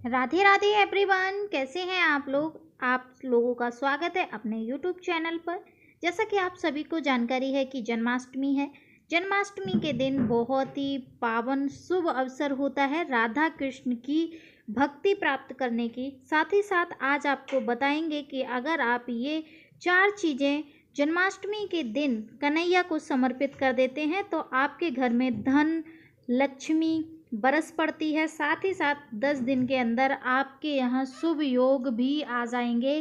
Radhe Radhe everyone, कैसे हैं आप लोग। आप लोगों का स्वागत है अपने यूट्यूब चैनल पर। जैसा कि आप सभी को जानकारी है कि जन्माष्टमी है। जन्माष्टमी के दिन बहुत ही पावन शुभ अवसर होता है राधा कृष्ण की भक्ति प्राप्त करने की। साथ ही साथ आज आपको बताएंगे कि अगर आप ये 4 चीज़ें जन्माष्टमी के दिन कन्हैया को समर्पित कर देते हैं तो आपके घर में धन लक्ष्मी बरस पड़ती है। साथ ही साथ 10 दिन के अंदर आपके यहाँ शुभ योग भी आ जाएंगे,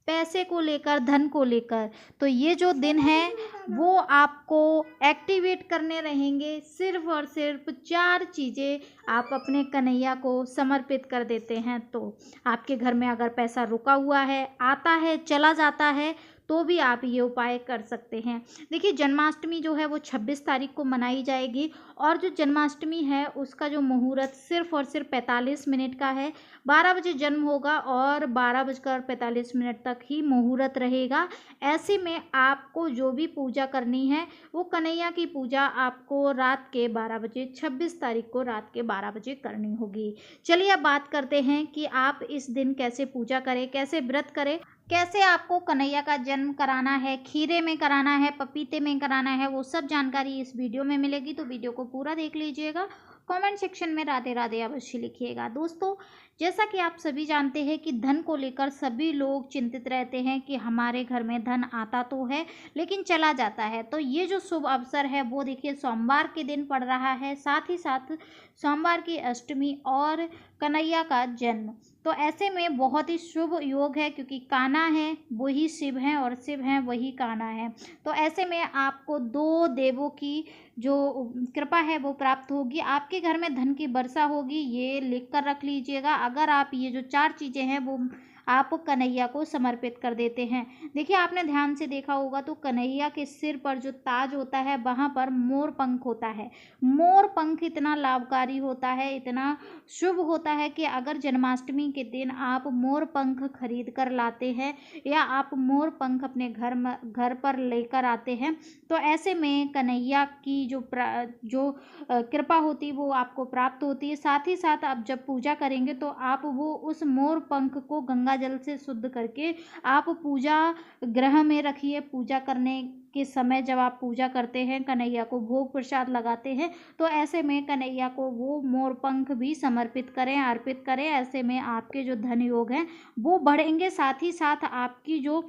पैसे को लेकर, धन को लेकर। तो ये जो दिन है वो आपको एक्टिवेट करने रहेंगे। सिर्फ और सिर्फ 4 चीज़ें आप अपने कन्हैया को समर्पित कर देते हैं तो आपके घर में अगर पैसा रुका हुआ है, आता है, चला जाता है, तो भी आप ये उपाय कर सकते हैं। देखिए, जन्माष्टमी जो है वो 26 तारीख को मनाई जाएगी और जो जन्माष्टमी है उसका जो मुहूर्त सिर्फ और सिर्फ 45 मिनट का है। 12 बजे जन्म होगा और 12:45 तक ही मुहूर्त रहेगा। ऐसे में आपको जो भी पूजा करनी है वो कन्हैया की पूजा आपको रात के 12 बजे 26 तारीख को रात के 12 बजे करनी होगी। चलिए अब बात करते हैं कि आप इस दिन कैसे पूजा करें, कैसे व्रत करें, कैसे आपको कन्हैया का जन्म कराना है, खीरे में कराना है, पपीते में कराना है। वो सब जानकारी इस वीडियो में मिलेगी, तो वीडियो को पूरा देख लीजिएगा। कमेंट सेक्शन में राधे राधे अवश्य लिखिएगा। दोस्तों, जैसा कि आप सभी जानते हैं कि धन को लेकर सभी लोग चिंतित रहते हैं कि हमारे घर में धन आता तो है लेकिन चला जाता है। तो ये जो शुभ अवसर है वो देखिए सोमवार के दिन पड़ रहा है, साथ ही साथ सोमवार की अष्टमी और कन्हैया का जन्म। तो ऐसे में बहुत ही शुभ योग है, क्योंकि कान्हा है वही शिव हैं और शिव हैं वही कान्हा है। तो ऐसे में आपको 2 देवों की जो कृपा है वो प्राप्त होगी, आपके घर में धन की वर्षा होगी। ये लिख कर रख लीजिएगा। अगर आप ये जो 4 चीज़ें हैं वो आप कन्हैया को समर्पित कर देते हैं। देखिए, आपने ध्यान से देखा होगा तो कन्हैया के सिर पर जो ताज होता है वहाँ पर मोर पंख होता है। मोर पंख इतना लाभकारी होता है, इतना शुभ होता है कि अगर जन्माष्टमी के दिन आप मोर पंख खरीद कर लाते हैं या आप मोर पंख अपने घर पर लेकर आते हैं तो ऐसे में कन्हैया की जो कृपा होती है वो आपको प्राप्त होती है। साथ ही साथ आप जब पूजा करेंगे तो आप वो उस मोर पंख को गंगा जल से शुद्ध करके आप पूजा गृह में रखिए। पूजा करने के समय जब आप पूजा करते हैं, कन्हैया को भोग प्रसाद लगाते हैं, तो ऐसे में कन्हैया को वो मोर पंख भी समर्पित करें, अर्पित करें। ऐसे में आपके जो धन योग हैं वो बढ़ेंगे। साथ ही साथ आपकी जो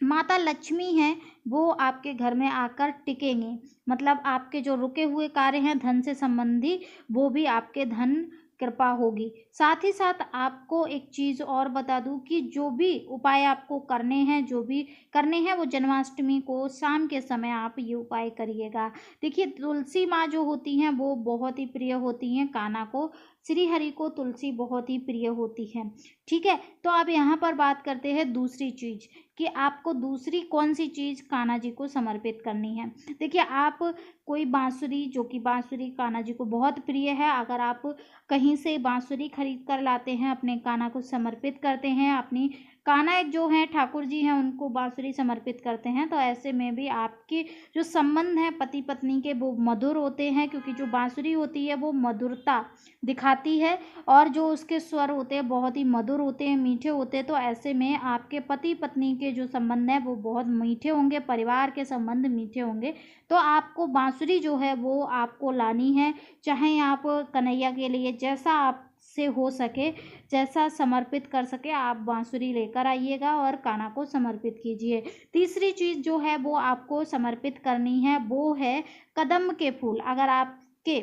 माता लक्ष्मी हैं वो आपके घर में आकर टिकेंगे। मतलब आपके जो रुके हुए कार्य हैं धन से संबंधी, वो भी आपके धन कृपा होगी। साथ ही साथ आपको एक चीज़ और बता दूं कि जो भी उपाय आपको करने हैं वो जन्माष्टमी को शाम के समय आप ये उपाय करिएगा। देखिए, तुलसी माँ जो होती हैं वो बहुत ही प्रिय होती हैं कान्हा को। श्री हरि को तुलसी बहुत ही प्रिय होती है। ठीक है, तो अब यहाँ पर बात करते हैं दूसरी चीज़ कि आपको दूसरी कौन सी चीज़ कान्हा जी को समर्पित करनी है। देखिए, आप कोई बांसुरी, जो कि बांसुरी कान्हा जी को बहुत प्रिय है, अगर आप कहीं से बांसुरी खरीद कर लाते हैं, अपने कान्हा को समर्पित करते हैं, अपनी कान्हा एक जो हैं ठाकुर जी हैं उनको बांसुरी समर्पित करते हैं, तो ऐसे में भी आपके जो संबंध हैं पति पत्नी के वो मधुर होते हैं, क्योंकि जो बांसुरी होती है वो मधुरता दिखाती है और जो उसके स्वर होते हैं बहुत ही मधुर होते हैं, मीठे होते हैं। तो ऐसे में आपके पति पत्नी के जो संबंध हैं वो बहुत मीठे होंगे, परिवार के संबंध मीठे होंगे। तो आपको बांसुरी जो है वो आपको लानी है। चाहे आप कन्हैया के लिए जैसा आपसे हो सके, जैसा समर्पित कर सके, आप बांसुरी लेकर आइएगा और कान्हा को समर्पित कीजिए। तीसरी चीज़ जो है वो आपको समर्पित करनी है वो है कदम के फूल। अगर आपके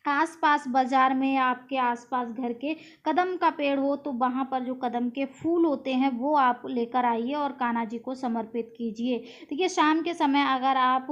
आसपास बाजार में, आपके आसपास घर के कदम का पेड़ हो तो वहाँ पर जो कदम के फूल होते हैं वो आप लेकर आइए और कान्हा जी को समर्पित कीजिए। देखिए, शाम के समय अगर आप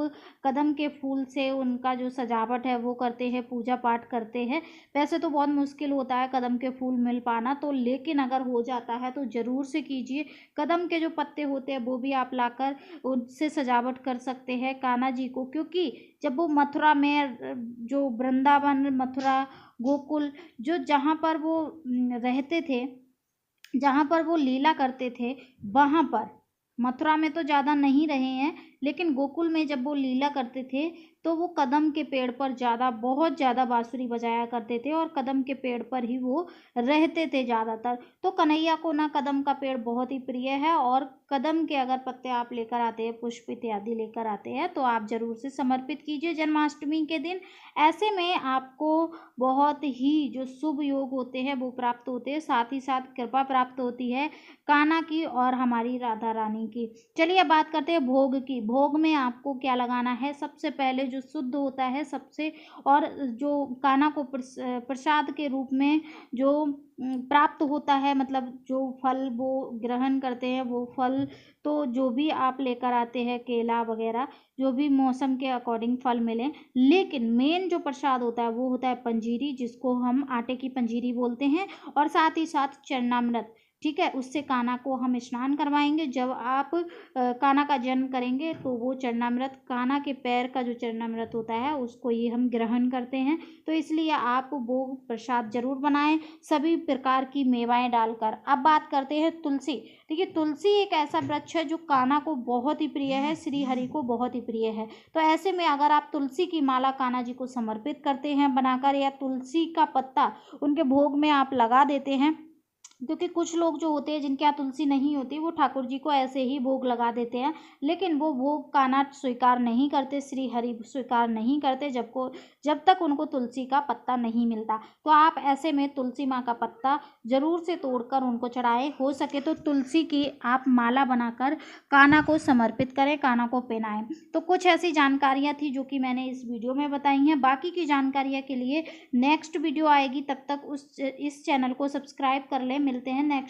कदम के फूल से उनका जो सजावट है वो करते हैं, पूजा पाठ करते हैं, वैसे तो बहुत मुश्किल होता है कदम के फूल मिल पाना, तो लेकिन अगर हो जाता है तो ज़रूर से कीजिए। कदम के जो पत्ते होते हैं वो भी आप लाकर उनसे सजावट कर सकते हैं कान्हा जी को, क्योंकि जब वो मथुरा में जो वृंदावन, मथुरा, गोकुल, जो जहाँ पर वो रहते थे, जहाँ पर वो लीला करते थे, वहाँ पर मथुरा में तो ज़्यादा नहीं रहे हैं, लेकिन गोकुल में जब वो लीला करते थे तो वो कदम के पेड़ पर बहुत ज़्यादा बांसुरी बजाया करते थे और कदम के पेड़ पर ही वो रहते थे ज़्यादातर। तो कन्हैया को ना कदम का पेड़ बहुत ही प्रिय है, और कदम के अगर पत्ते आप लेकर आते हैं, पुष्प इत्यादि लेकर आते हैं, तो आप ज़रूर से समर्पित कीजिए जन्माष्टमी के दिन। ऐसे में आपको बहुत ही जो शुभ योग होते हैं वो प्राप्त होते हैं, साथ ही साथ कृपा प्राप्त होती है कान्हा की और हमारी राधा रानी की। चलिए अब बात करते हैं भोग की। भोग में आपको क्या लगाना है? सबसे पहले जो शुद्ध होता है सबसे, और जो कान्हा को प्रसाद के रूप में जो प्राप्त होता है, मतलब जो फल वो ग्रहण करते हैं वो फल, तो जो भी आप लेकर आते हैं केला वगैरह, जो भी मौसम के अकॉर्डिंग फल मिले, लेकिन मेन जो प्रसाद होता है वो होता है पंजीरी, जिसको हम आटे की पंजीरी बोलते हैं, और साथ ही साथ चरणामृत। ठीक है, उससे कान्हा को हम स्नान करवाएंगे। जब आप कान्हा का जन्म करेंगे तो वो चरणामृत, कान्हा के पैर का जो चरणामृत होता है उसको ही हम ग्रहण करते हैं। तो इसलिए आप वो प्रसाद जरूर बनाएं सभी प्रकार की मेवाएं डालकर। अब बात करते हैं तुलसी। देखिए, तुलसी एक ऐसा वृक्ष है जो कान्हा को बहुत ही प्रिय है, श्री हरि को बहुत ही प्रिय है। तो ऐसे में अगर आप तुलसी की माला कान्हा जी को समर्पित करते हैं बनाकर, या तुलसी का पत्ता उनके भोग में आप लगा देते हैं, क्योंकि कुछ लोग जो होते हैं जिनके यहाँ तुलसी नहीं होती, वो ठाकुर जी को ऐसे ही भोग लगा देते हैं, लेकिन वो भोग कान्हा स्वीकार नहीं करते, श्री हरि स्वीकार नहीं करते जब तक उनको तुलसी का पत्ता नहीं मिलता। तो आप ऐसे में तुलसी माँ का पत्ता जरूर से तोड़कर उनको चढ़ाएं। हो सके तो तुलसी की आप माला बनाकर कान्हा को समर्पित करें, कान्हा को पहनाएं। तो कुछ ऐसी जानकारियाँ थी जो कि मैंने इस वीडियो में बताई हैं। बाकी की जानकारियाँ के लिए नेक्स्ट वीडियो आएगी, तब तक इस चैनल को सब्सक्राइब कर लें। मिलते हैं नेक्स्ट